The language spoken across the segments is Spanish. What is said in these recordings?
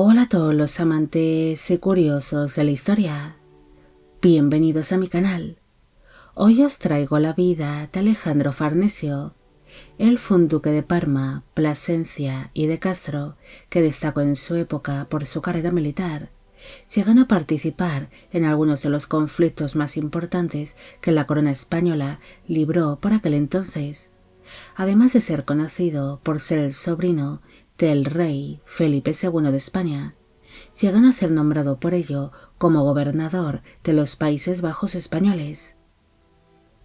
Hola a todos los amantes y curiosos de la historia. Bienvenidos a mi canal. Hoy os traigo la vida de Alejandro Farnesio. Él fue un duque de Parma, Plasencia y de Castro que destacó en su época por su carrera militar, llegando a participar en algunos de los conflictos más importantes que la corona española libró por aquel entonces, además de ser conocido por ser el sobrino del rey Felipe II de España, llegando a ser nombrado por ello como gobernador de los Países Bajos españoles.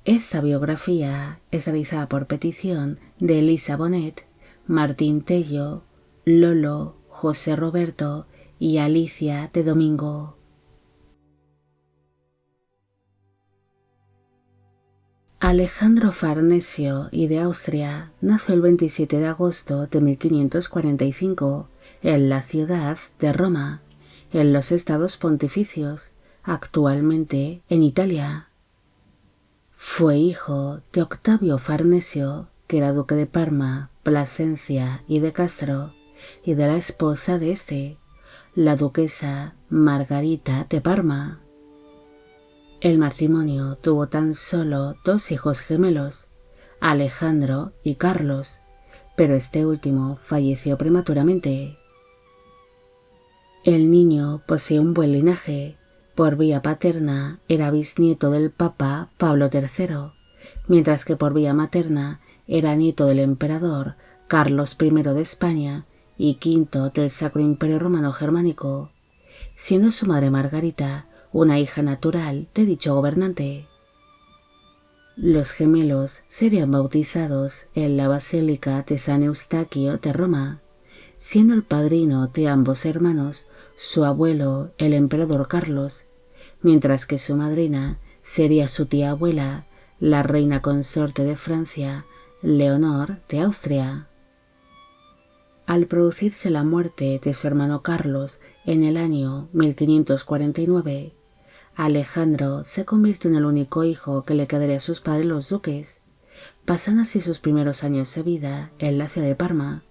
Esta biografía es realizada por petición de Elisa Bonet, Martín Tello, Lolo, José Roberto y Alicia de Domingo. Alejandro Farnesio y de Austria nació el 27 de agosto de 1545 en la ciudad de Roma, en los Estados Pontificios, actualmente en Italia. Fue hijo de Octavio Farnesio, que era duque de Parma, Plasencia y de Castro, y de la esposa de este, la duquesa Margarita de Parma. El matrimonio tuvo tan solo dos hijos gemelos, Alejandro y Carlos, pero este último falleció prematuramente. El niño posee un buen linaje. Por vía paterna era bisnieto del Papa Pablo III, mientras que por vía materna era nieto del emperador Carlos I de España y V del Sacro Imperio Romano Germánico, siendo su madre Margarita una hija natural de dicho gobernante. Los gemelos serían bautizados en la Basílica de San Eustaquio de Roma, siendo el padrino de ambos hermanos su abuelo, el emperador Carlos, mientras que su madrina sería su tía abuela, la reina consorte de Francia, Leonor de Austria. Al producirse la muerte de su hermano Carlos en el año 1549, Alejandro se convirtió en el único hijo que le quedaría a sus padres los duques, pasando así sus primeros años de vida en la ciudad de Parma,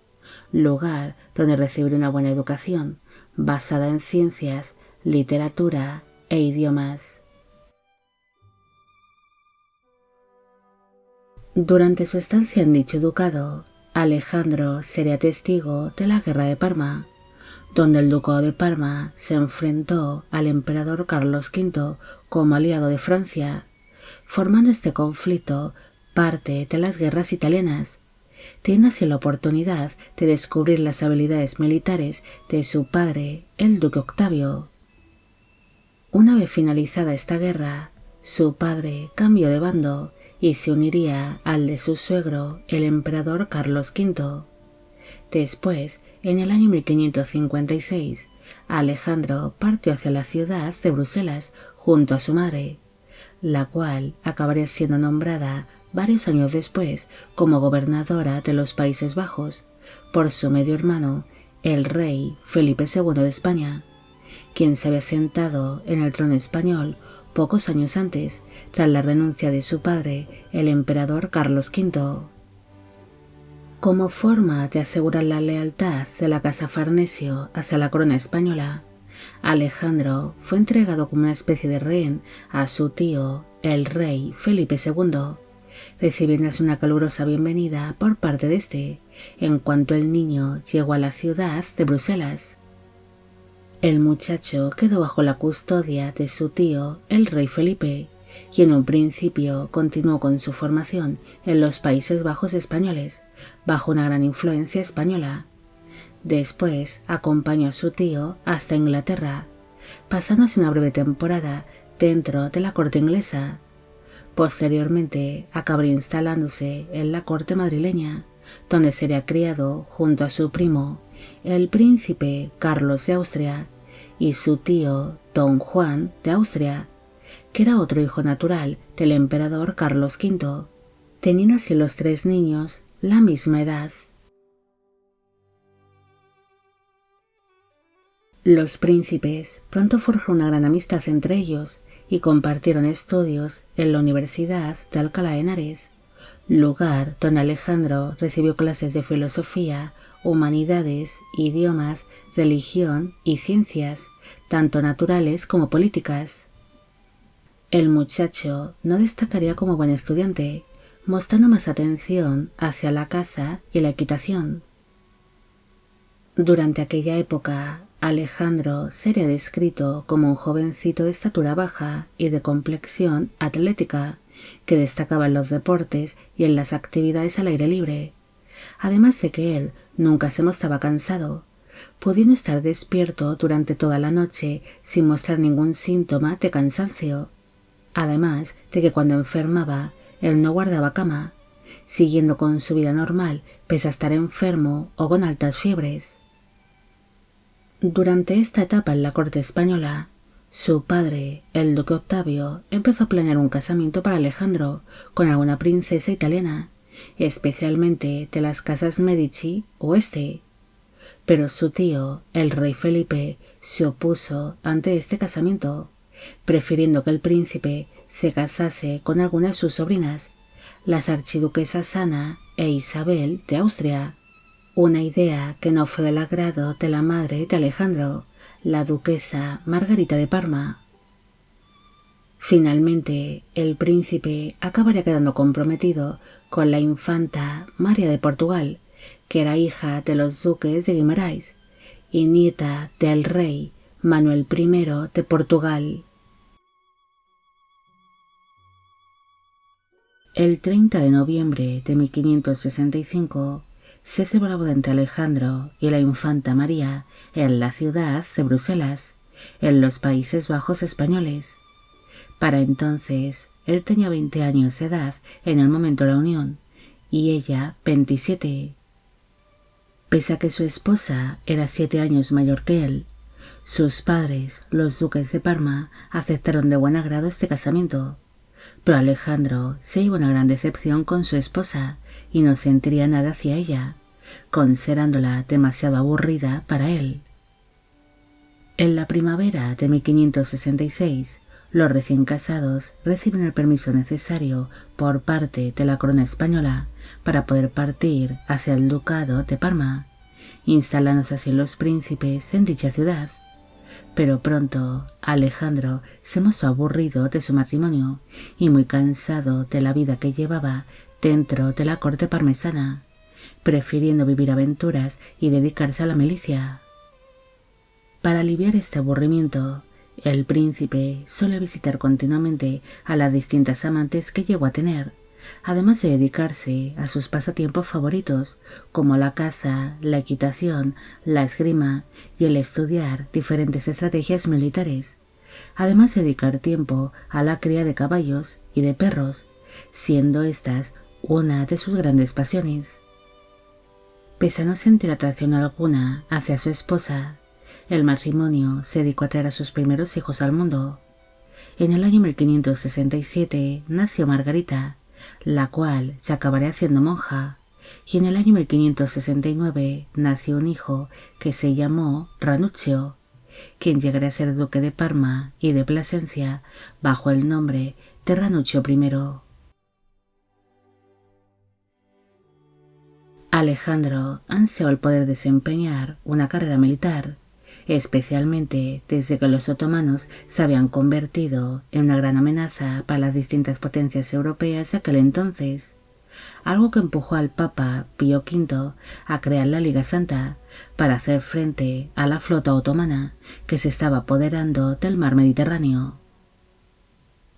lugar donde recibió una buena educación basada en ciencias, literatura e idiomas. Durante su estancia en dicho ducado, Alejandro sería testigo de la Guerra de Parma, donde el ducado de Parma se enfrentó al emperador Carlos V como aliado de Francia, formando este conflicto parte de las guerras italianas, teniendo así la oportunidad de descubrir las habilidades militares de su padre, el duque Octavio. Una vez finalizada esta guerra, su padre cambió de bando y se uniría al de su suegro, el emperador Carlos V. Después, en el año 1556, Alejandro partió hacia la ciudad de Bruselas junto a su madre, la cual acabaría siendo nombrada varios años después como gobernadora de los Países Bajos por su medio hermano, el rey Felipe II de España, quien se había sentado en el trono español pocos años antes, tras la renuncia de su padre, el emperador Carlos V. Como forma de asegurar la lealtad de la casa Farnesio hacia la corona española, Alejandro fue entregado como una especie de rehén a su tío, el rey Felipe II, recibiéndose una calurosa bienvenida por parte de este, en cuanto el niño llegó a la ciudad de Bruselas. El muchacho quedó bajo la custodia de su tío, el rey Felipe, y en un principio continuó con su formación en los Países Bajos españoles, bajo una gran influencia española. Después acompañó a su tío hasta Inglaterra, pasándose una breve temporada dentro de la corte inglesa. Posteriormente acabaría instalándose en la corte madrileña, donde sería criado junto a su primo, el príncipe Carlos de Austria, y su tío Don Juan de Austria, que era otro hijo natural del emperador Carlos V, teniendo así los tres niños la misma edad. Los príncipes pronto forjaron una gran amistad entre ellos y compartieron estudios en la Universidad de Alcalá de Henares, lugar donde Alejandro recibió clases de filosofía, humanidades, idiomas, religión y ciencias, tanto naturales como políticas. El muchacho no destacaría como buen estudiante, mostrando más atención hacia la caza y la equitación. Durante aquella época, Alejandro sería descrito como un jovencito de estatura baja y de complexión atlética, que destacaba en los deportes y en las actividades al aire libre, además de que él nunca se mostraba cansado, pudiendo estar despierto durante toda la noche sin mostrar ningún síntoma de cansancio, además de que cuando enfermaba él no guardaba cama, siguiendo con su vida normal pese a estar enfermo o con altas fiebres. Durante esta etapa en la corte española, su padre, el duque Octavio, empezó a planear un casamiento para Alejandro con alguna princesa italiana, especialmente de las casas Medici o Este. Pero su tío, el rey Felipe, se opuso ante este casamiento, prefiriendo que el príncipe se casase con alguna de sus sobrinas, las archiduquesas Ana e Isabel de Austria, una idea que no fue del agrado de la madre de Alejandro, la duquesa Margarita de Parma. Finalmente, el príncipe acabaría quedando comprometido con la infanta María de Portugal, que era hija de los duques de Guimarães y nieta del rey Manuel I de Portugal. El 30 de noviembre de 1565 se celebró la boda entre Alejandro y la infanta María en la ciudad de Bruselas, en los Países Bajos españoles. Para entonces, él tenía 20 años de edad en el momento de la unión y ella 27. Pese a que su esposa era 7 años mayor que él, sus padres, los duques de Parma, aceptaron de buen agrado este casamiento. Pero Alejandro se llevó una gran decepción con su esposa y no sentiría nada hacia ella, considerándola demasiado aburrida para él. En la primavera de 1566, los recién casados reciben el permiso necesario por parte de la corona española para poder partir hacia el ducado de Parma, instalándose así los príncipes en dicha ciudad. Pero pronto Alejandro se mostró aburrido de su matrimonio y muy cansado de la vida que llevaba dentro de la corte parmesana, prefiriendo vivir aventuras y dedicarse a la milicia. Para aliviar este aburrimiento, el príncipe solía visitar continuamente a las distintas amantes que llegó a tener, además de dedicarse a sus pasatiempos favoritos como la caza, la equitación, la esgrima y el estudiar diferentes estrategias militares, además de dedicar tiempo a la cría de caballos y de perros, siendo estas una de sus grandes pasiones. Pese a no sentir atracción alguna hacia su esposa, el matrimonio se dedicó a traer a sus primeros hijos al mundo. En el año 1567 nació Margarita, la cual se acabaría haciendo monja, y en el año 1569 nació un hijo que se llamó Ranuccio, quien llegaría a ser duque de Parma y de Plasencia bajo el nombre de Ranuccio I. Alejandro ansiaba el poder desempeñar una carrera militar, especialmente desde que los otomanos se habían convertido en una gran amenaza para las distintas potencias europeas de aquel entonces, algo que empujó al Papa Pío V a crear la Liga Santa para hacer frente a la flota otomana que se estaba apoderando del mar Mediterráneo.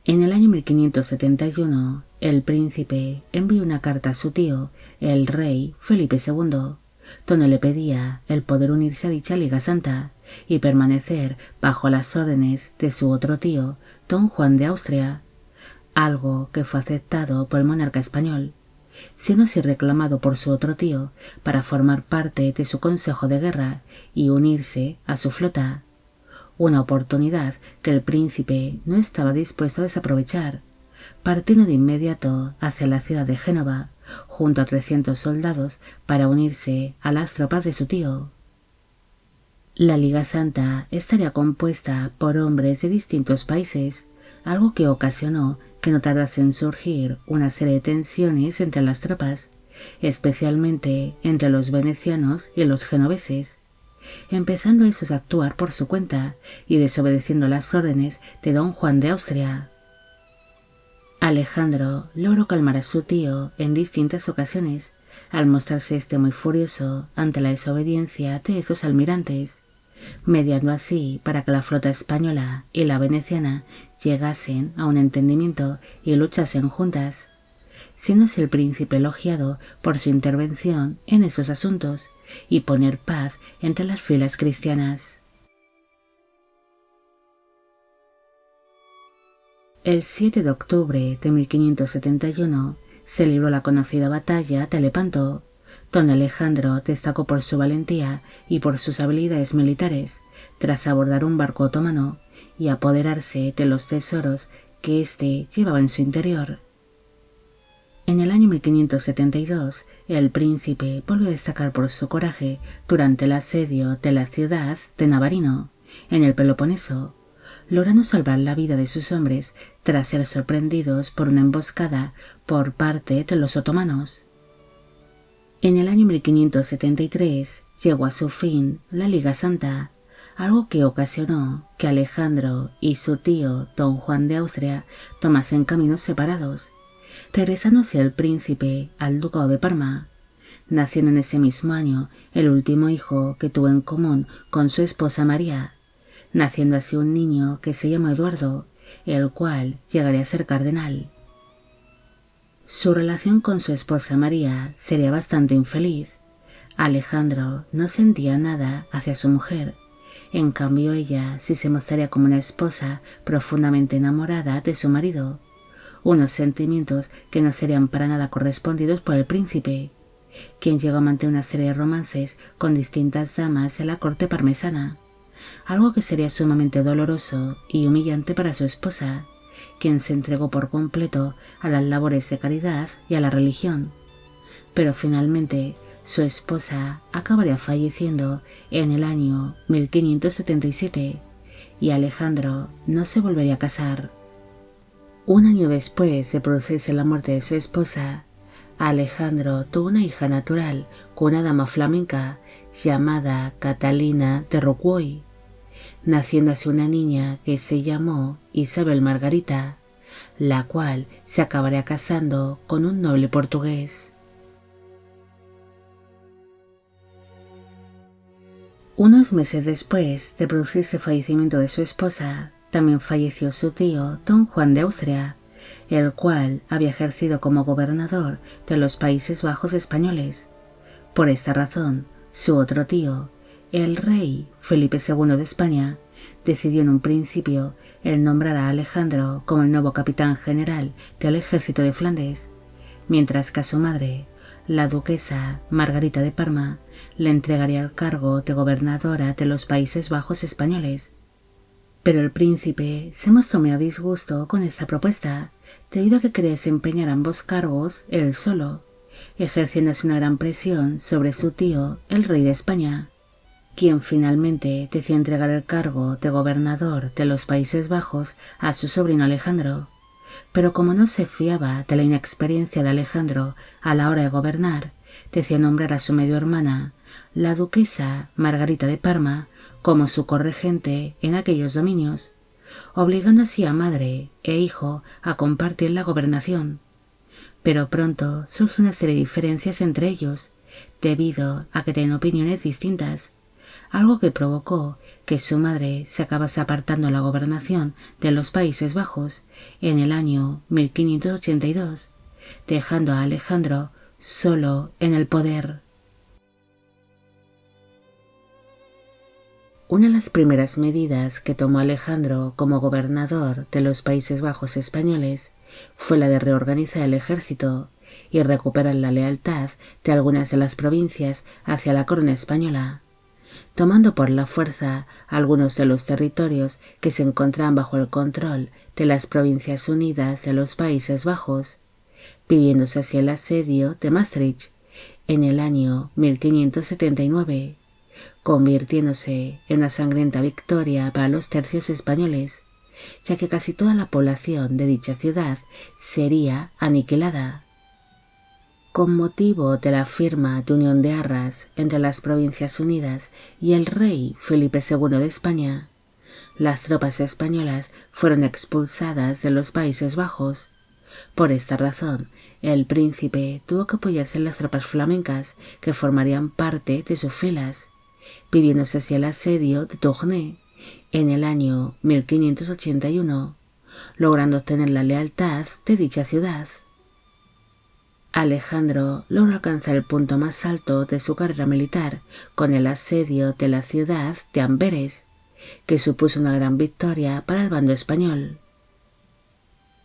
En el año 1571, el príncipe envió una carta a su tío, el rey Felipe II, donde le pedía el poder unirse a dicha Liga Santa y permanecer bajo las órdenes de su otro tío, don Juan de Austria, algo que fue aceptado por el monarca español, siendo así reclamado por su otro tío para formar parte de su consejo de guerra y unirse a su flota, una oportunidad que el príncipe no estaba dispuesto a desaprovechar, partiendo de inmediato hacia la ciudad de Génova, junto a 300 soldados para unirse a las tropas de su tío. La Liga Santa estaría compuesta por hombres de distintos países, algo que ocasionó que no tardase en surgir una serie de tensiones entre las tropas, especialmente entre los venecianos y los genoveses, empezando esos a actuar por su cuenta y desobedeciendo las órdenes de don Juan de Austria. Alejandro logró calmar a su tío en distintas ocasiones, al mostrarse este muy furioso ante la desobediencia de esos almirantes, mediando así para que la flota española y la veneciana llegasen a un entendimiento y luchasen juntas, siéndose el príncipe elogiado por su intervención en esos asuntos y poner paz entre las filas cristianas. El 7 de octubre de 1571 se libró la conocida batalla de Lepanto, donde Alejandro destacó por su valentía y por sus habilidades militares, tras abordar un barco otomano y apoderarse de los tesoros que éste llevaba en su interior. En el año 1572, el príncipe volvió a destacar por su coraje durante el asedio de la ciudad de Navarino, en el Peloponeso, logrando salvar la vida de sus hombres tras ser sorprendidos por una emboscada por parte de los otomanos. En el año 1573 llegó a su fin la Liga Santa, algo que ocasionó que Alejandro y su tío don Juan de Austria tomasen caminos separados, regresándose el príncipe al ducado de Parma, naciendo en ese mismo año el último hijo que tuvo en común con su esposa María, naciendo así un niño que se llamó Eduardo, el cual llegaría a ser cardenal. Su relación con su esposa María sería bastante infeliz. Alejandro no sentía nada hacia su mujer, en cambio ella sí se mostraría como una esposa profundamente enamorada de su marido, unos sentimientos que no serían para nada correspondidos por el príncipe, quien llegó a mantener una serie de romances con distintas damas de la corte parmesana, algo que sería sumamente doloroso y humillante para su esposa, quien se entregó por completo a las labores de caridad y a la religión. Pero finalmente su esposa acabaría falleciendo en el año 1577 y Alejandro no se volvería a casar. Un año después de producirse la muerte de su esposa, Alejandro tuvo una hija natural con una dama flamenca llamada Catalina de Rocuoy, naciendo así una niña que se llamó Isabel Margarita, la cual se acabaría casando con un noble portugués. Unos meses después de producirse el fallecimiento de su esposa, también falleció su tío don Juan de Austria, el cual había ejercido como gobernador de los Países Bajos españoles. Por esta razón, su otro tío, el rey Felipe II de España, decidió en un principio el nombrar a Alejandro como el nuevo capitán general del ejército de Flandes, mientras que a su madre, la duquesa Margarita de Parma, le entregaría el cargo de gobernadora de los Países Bajos españoles. Pero el príncipe se mostró muy a disgusto con esta propuesta, debido a que quería desempeñar ambos cargos él solo, ejerciéndose una gran presión sobre su tío, el rey de España, quien finalmente decidió entregar el cargo de gobernador de los Países Bajos a su sobrino Alejandro. Pero como no se fiaba de la inexperiencia de Alejandro a la hora de gobernar, decidió nombrar a su medio hermana, la duquesa Margarita de Parma, como su corregente en aquellos dominios, obligando así a madre e hijo a compartir la gobernación. Pero pronto surgió una serie de diferencias entre ellos, debido a que tenían opiniones distintas, algo que provocó que su madre se acabase apartando de la gobernación de los Países Bajos en el año 1582, dejando a Alejandro solo en el poder. Una de las primeras medidas que tomó Alejandro como gobernador de los Países Bajos españoles fue la de reorganizar el ejército y recuperar la lealtad de algunas de las provincias hacia la corona española, tomando por la fuerza algunos de los territorios que se encontraban bajo el control de las Provincias Unidas de los Países Bajos, viviéndose así el asedio de Maastricht en el año 1579, convirtiéndose en una sangrienta victoria para los tercios españoles, ya que casi toda la población de dicha ciudad sería aniquilada. Con motivo de la firma de unión de arras entre las Provincias Unidas y el rey Felipe II de España, las tropas españolas fueron expulsadas de los Países Bajos. Por esta razón, el príncipe tuvo que apoyarse en las tropas flamencas que formarían parte de sus filas, viviéndose así el asedio de Tournai en el año 1581, logrando obtener la lealtad de dicha ciudad. Alejandro logró alcanzar el punto más alto de su carrera militar con el asedio de la ciudad de Amberes, que supuso una gran victoria para el bando español.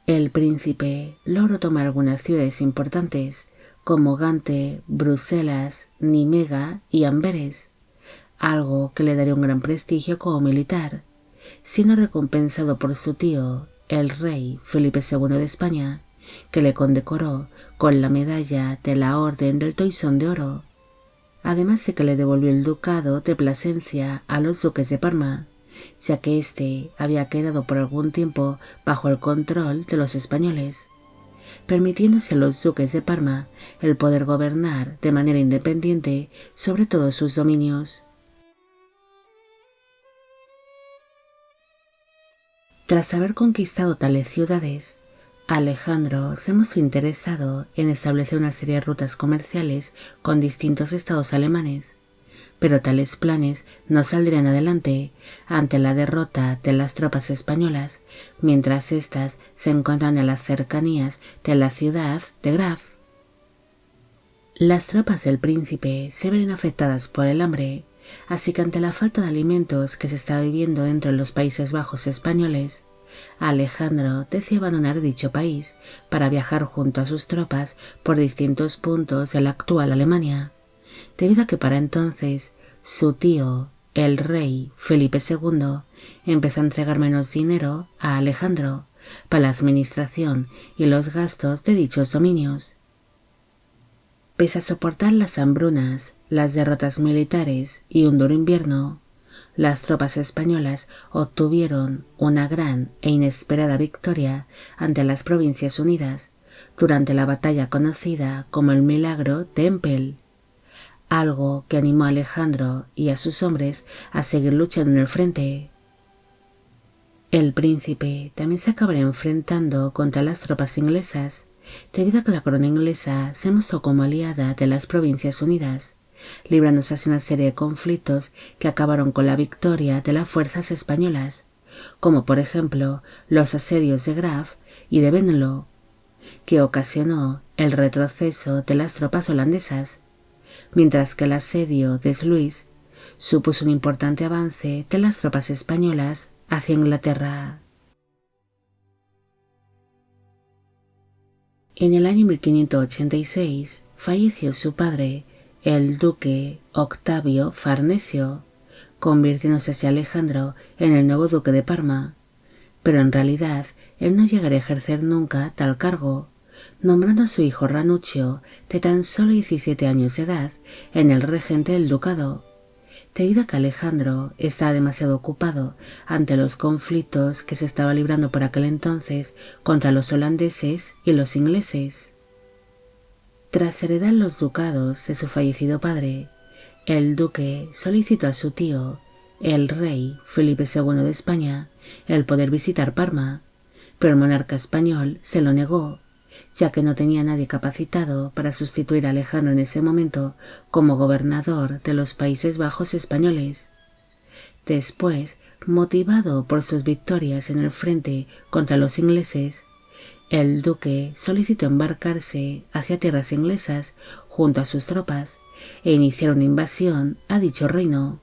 El príncipe logró tomar algunas ciudades importantes como Gante, Bruselas, Nimega y Amberes, algo que le daría un gran prestigio como militar, siendo recompensado por su tío, el rey Felipe II de España, que le condecoró con la medalla de la Orden del Toisón de Oro, además de que le devolvió el ducado de Plasencia a los duques de Parma, ya que éste había quedado por algún tiempo bajo el control de los españoles, permitiéndose a los duques de Parma el poder gobernar de manera independiente sobre todos sus dominios. Tras haber conquistado tales ciudades, Alejandro se mostró interesado en establecer una serie de rutas comerciales con distintos estados alemanes, pero tales planes no saldrían adelante ante la derrota de las tropas españolas mientras éstas se encuentran en las cercanías de la ciudad de Graf. Las tropas del príncipe se ven afectadas por el hambre, así que ante la falta de alimentos que se estaba viviendo dentro de los Países Bajos españoles, Alejandro decidió abandonar dicho país para viajar junto a sus tropas por distintos puntos de la actual Alemania, debido a que para entonces su tío, el rey Felipe II, empezó a entregar menos dinero a Alejandro para la administración y los gastos de dichos dominios. Pese a soportar las hambrunas, las derrotas militares y un duro invierno, las tropas españolas obtuvieron una gran e inesperada victoria ante las Provincias Unidas durante la batalla conocida como el Milagro de Empel, algo que animó a Alejandro y a sus hombres a seguir luchando en el frente. El príncipe también se acabaría enfrentando contra las tropas inglesas, debido a que la corona inglesa se mostró como aliada de las Provincias Unidas, librándose así una serie de conflictos que acabaron con la victoria de las fuerzas españolas, como por ejemplo los asedios de Graf y de Venlo, que ocasionó el retroceso de las tropas holandesas, mientras que el asedio de Sluis supuso un importante avance de las tropas españolas hacia Inglaterra. En el año 1586 falleció su padre, el duque Octavio Farnesio, convirtiéndose así Alejandro en el nuevo duque de Parma, pero en realidad él no llegaría a ejercer nunca tal cargo, nombrando a su hijo Ranuccio, de tan solo 17 años de edad, en el regente del ducado, debido a que Alejandro estaba demasiado ocupado ante los conflictos que se estaba librando por aquel entonces contra los holandeses y los ingleses. Tras heredar los ducados de su fallecido padre, el duque solicitó a su tío, el rey Felipe II de España, el poder visitar Parma, pero el monarca español se lo negó, ya que no tenía nadie capacitado para sustituir a Alejandro en ese momento como gobernador de los Países Bajos españoles. Después, motivado por sus victorias en el frente contra los ingleses, el duque solicitó embarcarse hacia tierras inglesas junto a sus tropas e iniciar una invasión a dicho reino,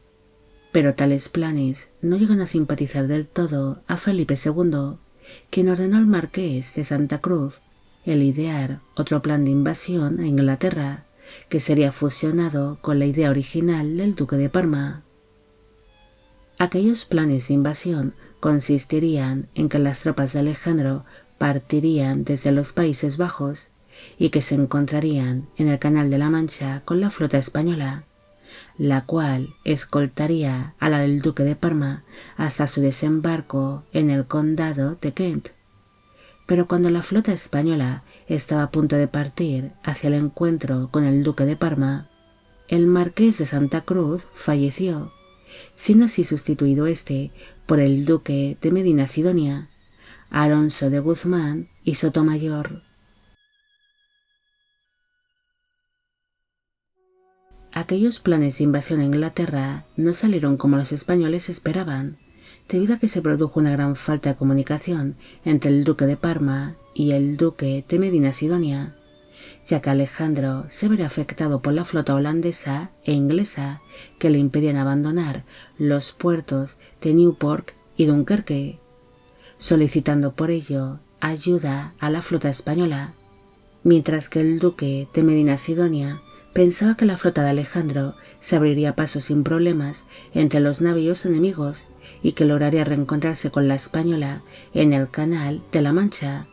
pero tales planes no llegan a simpatizar del todo a Felipe II, quien ordenó al marqués de Santa Cruz el idear otro plan de invasión a Inglaterra, que sería fusionado con la idea original del duque de Parma. Aquellos planes de invasión consistirían en que las tropas de Alejandro partirían desde los Países Bajos y que se encontrarían en el Canal de la Mancha con la flota española, la cual escoltaría a la del duque de Parma hasta su desembarco en el condado de Kent. Pero cuando la flota española estaba a punto de partir hacia el encuentro con el duque de Parma, el marqués de Santa Cruz falleció, siendo así sustituido este por el duque de Medina Sidonia, Alonso de Guzmán y Sotomayor. Aquellos planes de invasión a Inglaterra no salieron como los españoles esperaban, debido a que se produjo una gran falta de comunicación entre el duque de Parma y el duque de Medina Sidonia, ya que Alejandro se vería afectado por la flota holandesa e inglesa que le impedían abandonar los puertos de Newport y Dunkerque, solicitando por ello ayuda a la flota española, mientras que el duque de Medina Sidonia pensaba que la flota de Alejandro se abriría paso sin problemas entre los navíos enemigos y que lograría reencontrarse con la española en el Canal de la Mancha.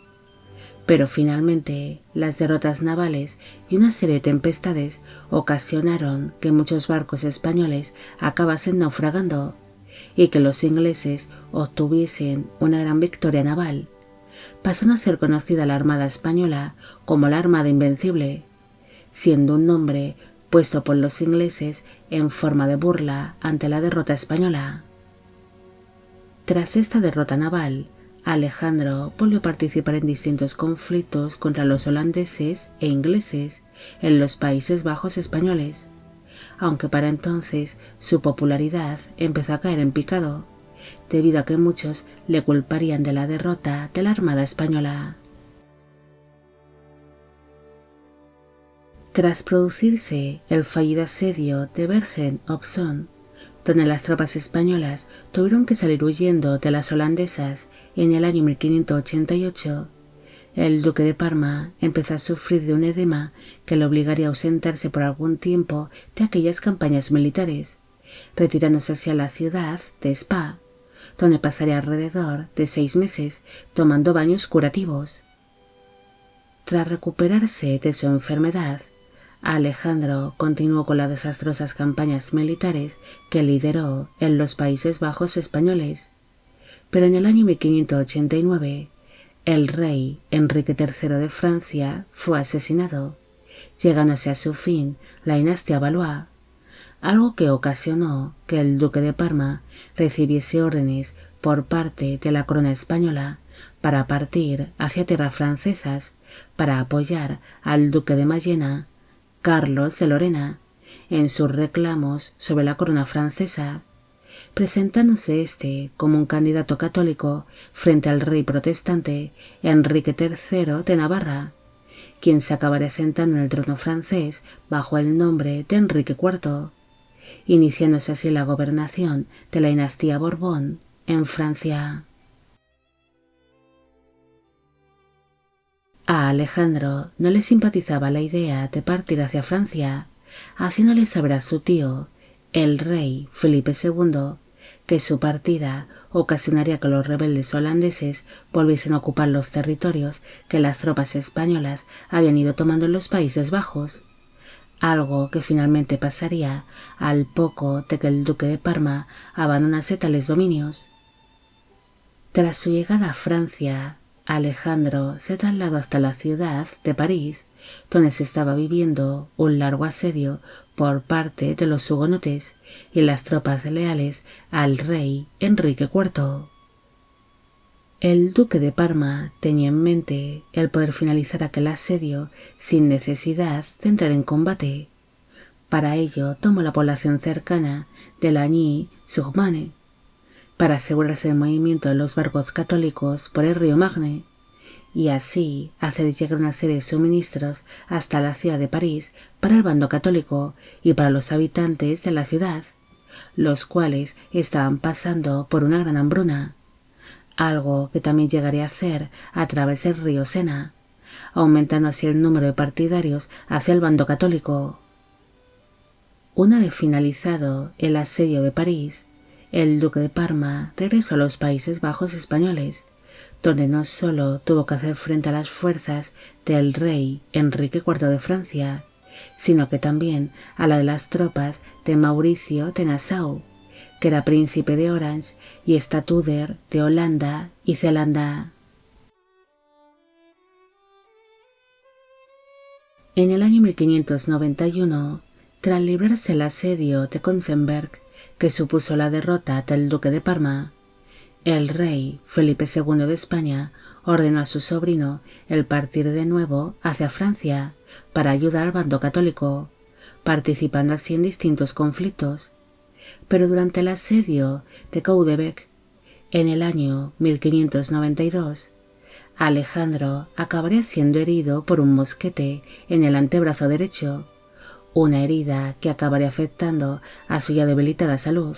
Pero finalmente las derrotas navales y una serie de tempestades ocasionaron que muchos barcos españoles acabasen naufragando y que los ingleses obtuviesen una gran victoria naval, pasando a ser conocida la Armada Española como la Armada Invencible, siendo un nombre puesto por los ingleses en forma de burla ante la derrota española. Tras esta derrota naval, Alejandro volvió a participar en distintos conflictos contra los holandeses e ingleses en los Países Bajos españoles, aunque para entonces su popularidad empezó a caer en picado, debido a que muchos le culparían de la derrota de la Armada Española. Tras producirse el fallido asedio de Bergen-op-Zoom, donde las tropas españolas tuvieron que salir huyendo de las holandesas en el año 1588, el duque de Parma empezó a sufrir de un edema que le obligaría a ausentarse por algún tiempo de aquellas campañas militares, retirándose hacia la ciudad de Spa, donde pasaría alrededor de 6 meses tomando baños curativos. Tras recuperarse de su enfermedad, Alejandro continuó con las desastrosas campañas militares que lideró en los Países Bajos españoles, pero en el año 1589 el rey Enrique III de Francia fue asesinado, llegándose a su fin la dinastía Valois, algo que ocasionó que el duque de Parma recibiese órdenes por parte de la corona española para partir hacia tierras francesas para apoyar al duque de Mayena, Carlos de Lorena, en sus reclamos sobre la corona francesa, presentándose este como un candidato católico frente al rey protestante Enrique III de Navarra, quien se acabaría sentando en el trono francés bajo el nombre de Enrique IV, iniciándose así la gobernación de la dinastía Borbón en Francia. A Alejandro no le simpatizaba la idea de partir hacia Francia, haciéndole saber a su tío, el rey Felipe II, que su partida ocasionaría que los rebeldes holandeses volviesen a ocupar los territorios que las tropas españolas habían ido tomando en los Países Bajos, algo que finalmente pasaría al poco de que el duque de Parma abandonase tales dominios. Tras su llegada a Francia, Alejandro se trasladó hasta la ciudad de París, donde se estaba viviendo un largo asedio por parte de los hugonotes y las tropas leales al rey Enrique IV. El duque de Parma tenía en mente el poder finalizar aquel asedio sin necesidad de entrar en combate. Para ello tomó la población cercana de Lagny-sur-Marne, para asegurarse del movimiento de los barcos católicos por el río Magne, y así hacer llegar una serie de suministros hasta la ciudad de París para el bando católico y para los habitantes de la ciudad, los cuales estaban pasando por una gran hambruna, algo que también llegaría a hacer a través del río Sena, aumentando así el número de partidarios hacia el bando católico. Una vez finalizado el asedio de París, el duque de Parma regresó a los Países Bajos españoles, donde no solo tuvo que hacer frente a las fuerzas del rey Enrique IV de Francia, sino que también a la de las tropas de Mauricio de Nassau, que era príncipe de Orange y estatúder de Holanda y Zelanda. En el año 1591, tras librarse el asedio de Königsberg, que supuso la derrota del duque de Parma, el rey Felipe II de España ordenó a su sobrino el partir de nuevo hacia Francia para ayudar al bando católico, participando así en distintos conflictos. Pero durante el asedio de Caudebec, en el año 1592, Alejandro acabaría siendo herido por un mosquete en el antebrazo derecho, una herida que acabaría afectando a su ya debilitada salud,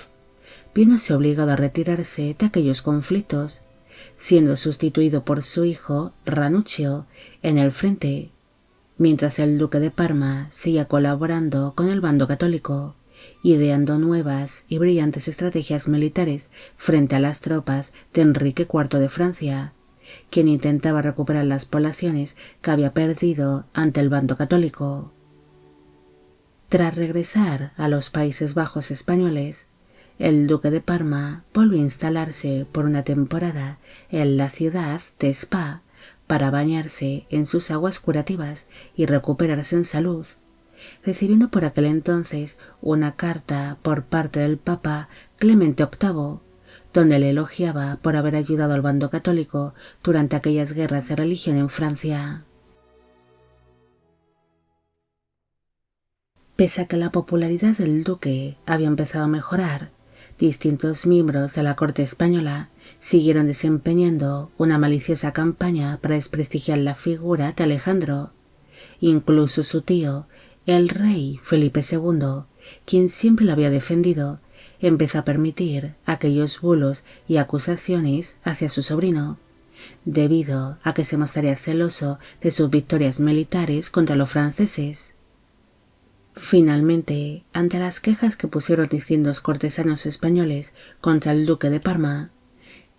viéndose obligado a retirarse de aquellos conflictos, siendo sustituido por su hijo Ranuccio en el frente, mientras el duque de Parma seguía colaborando con el bando católico, ideando nuevas y brillantes estrategias militares frente a las tropas de Enrique IV de Francia, quien intentaba recuperar las poblaciones que había perdido ante el bando católico. Tras regresar a los Países Bajos españoles, el duque de Parma volvió a instalarse por una temporada en la ciudad de Spa para bañarse en sus aguas curativas y recuperarse en salud, recibiendo por aquel entonces una carta por parte del Papa Clemente VIII, donde le elogiaba por haber ayudado al bando católico durante aquellas guerras de religión en Francia. Pese a que la popularidad del duque había empezado a mejorar, distintos miembros de la corte española siguieron desempeñando una maliciosa campaña para desprestigiar la figura de Alejandro. Incluso su tío, el rey Felipe II, quien siempre lo había defendido, empezó a permitir aquellos bulos y acusaciones hacia su sobrino, debido a que se mostraría celoso de sus victorias militares contra los franceses. Finalmente, ante las quejas que pusieron distintos cortesanos españoles contra el duque de Parma,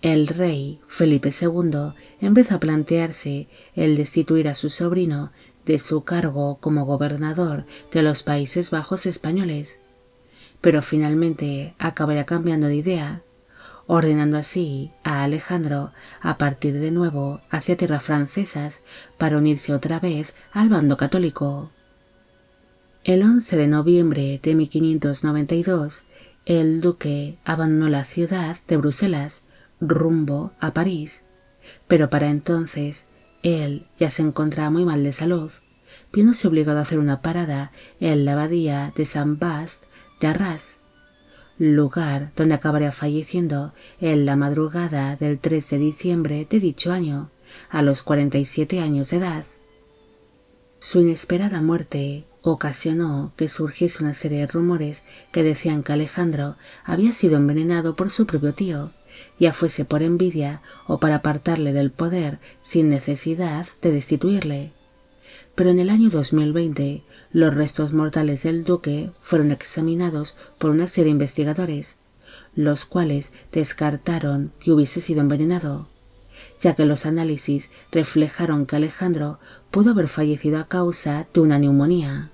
el rey Felipe II empezó a plantearse el destituir a su sobrino de su cargo como gobernador de los Países Bajos españoles, pero finalmente acabaría cambiando de idea, ordenando así a Alejandro a partir de nuevo hacia tierras francesas para unirse otra vez al bando católico. El 11 de noviembre de 1592, el duque abandonó la ciudad de Bruselas rumbo a París, pero para entonces él ya se encontraba muy mal de salud, viéndose obligado a hacer una parada en la abadía de Saint-Vaast de Arras, lugar donde acabaría falleciendo en la madrugada del 3 de diciembre de dicho año, a los 47 años de edad. Su inesperada muerte ocasionó que surgiese una serie de rumores que decían que Alejandro había sido envenenado por su propio tío, ya fuese por envidia o para apartarle del poder sin necesidad de destituirle. Pero en el año 2020, los restos mortales del duque fueron examinados por una serie de investigadores, los cuales descartaron que hubiese sido envenenado, ya que los análisis reflejaron que Alejandro pudo haber fallecido a causa de una neumonía.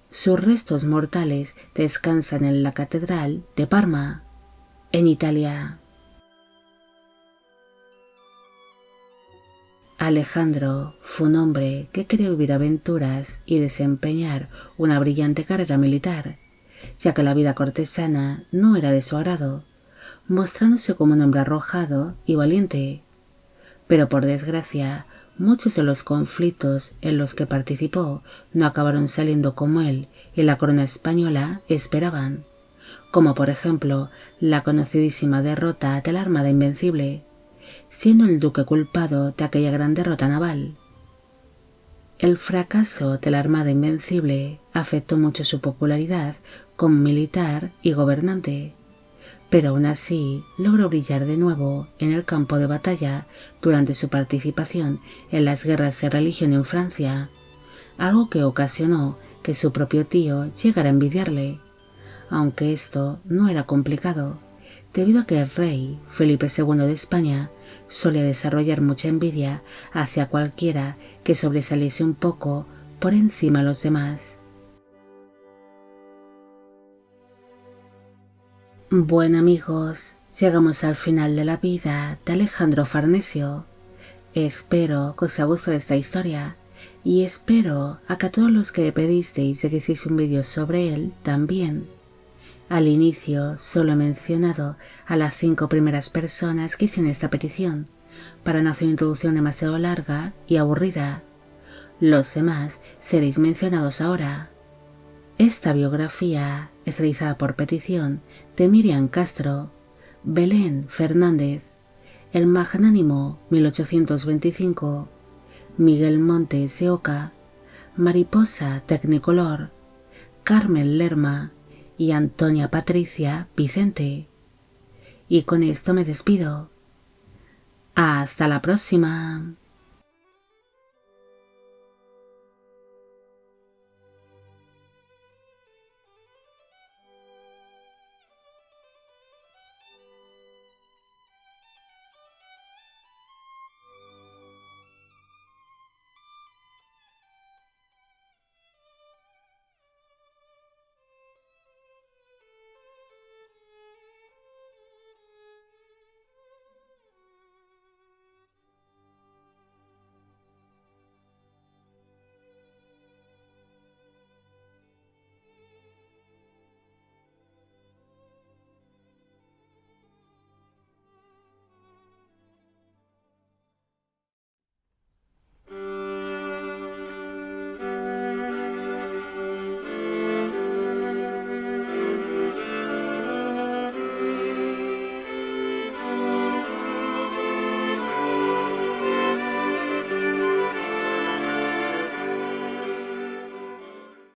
Sus restos mortales descansan en la Catedral de Parma, en Italia. Alejandro fue un hombre que quería vivir aventuras y desempeñar una brillante carrera militar, ya que la vida cortesana no era de su agrado, mostrándose como un hombre arrojado y valiente. Pero por desgracia, muchos de los conflictos en los que participó no acabaron saliendo como él y la corona española esperaban, como por ejemplo la conocidísima derrota de la Armada Invencible, siendo el duque culpado de aquella gran derrota naval. El fracaso de la Armada Invencible afectó mucho su popularidad como militar y gobernante, pero aún así logró brillar de nuevo en el campo de batalla durante su participación en las guerras de religión en Francia, algo que ocasionó que su propio tío llegara a envidiarle, aunque esto no era complicado, debido a que el rey Felipe II de España solía desarrollar mucha envidia hacia cualquiera que sobresaliese un poco por encima de los demás. Bueno amigos, llegamos al final de la vida de Alejandro Farnesio. Espero que os haya gustado esta historia y espero a que a todos los que pedisteis de que hiciese un vídeo sobre él también. Al inicio solo he mencionado a las 5 primeras personas que hicieron esta petición, para no hacer una introducción demasiado larga y aburrida. Los demás seréis mencionados ahora. Esta biografía es realizada por petición de Miriam Castro, Belén Fernández, El Magnánimo 1825, Miguel Montes de Oca, Mariposa Technicolor, Carmen Lerma y Antonia Patricia Vicente. Y con esto me despido. Hasta la próxima.